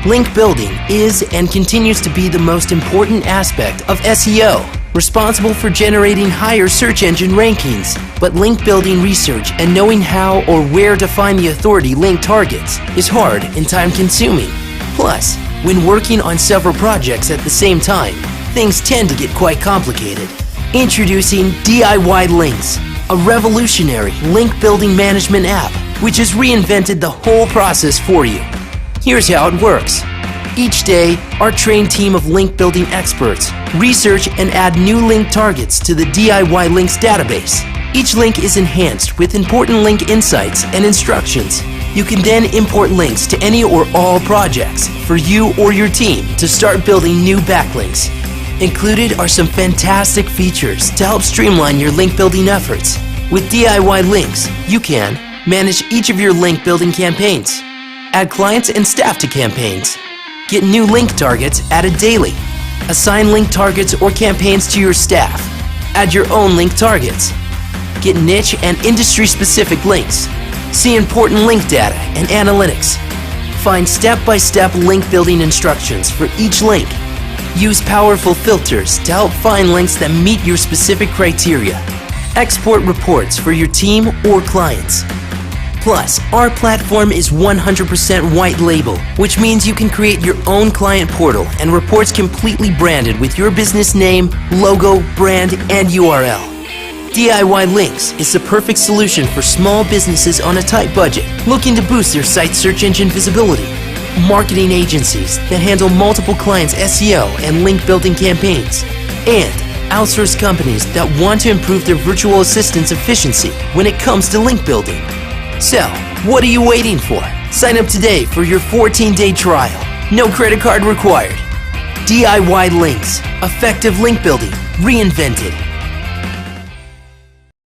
Link building is and continues to be the most important aspect of SEO, responsible for generating higher search engine rankings. But link building research and knowing how or where to find the authority link targets is hard and time-consuming. Plus, when working on several projects at the same time, things tend to get quite complicated. Introducing DIY Links, a revolutionary link building management app which has reinvented the whole process for you. Here's how it works. Each day, our trained team of link building experts research and add new link targets to the DIY Links database. Each link is enhanced with important link insights and instructions. You can then import links to any or all projects for you or your team to start building new backlinks. Included are some fantastic features to help streamline your link building efforts. With DIY Links, you can manage each of your link building campaigns, add clients and staff to campaigns, get new link targets added daily, assign link targets or campaigns to your staff, add your own link targets, get niche and industry-specific links, see important link data and analytics, find step-by-step link building instructions for each link, use powerful filters to help find links that meet your specific criteria, export reports for your team or clients. Plus, our platform is 100% white label, which means you can create your own client portal and reports completely branded with your business name, logo, brand, and URL. DIY Links is the perfect solution for small businesses on a tight budget looking to boost their site's search engine visibility, marketing agencies that handle multiple clients' SEO and link building campaigns, and outsource companies that want to improve their virtual assistant's efficiency when it comes to link building. So, what are you waiting for? Sign up today for your 14-day trial. No credit card required. DIY Links. Effective link building. Reinvented.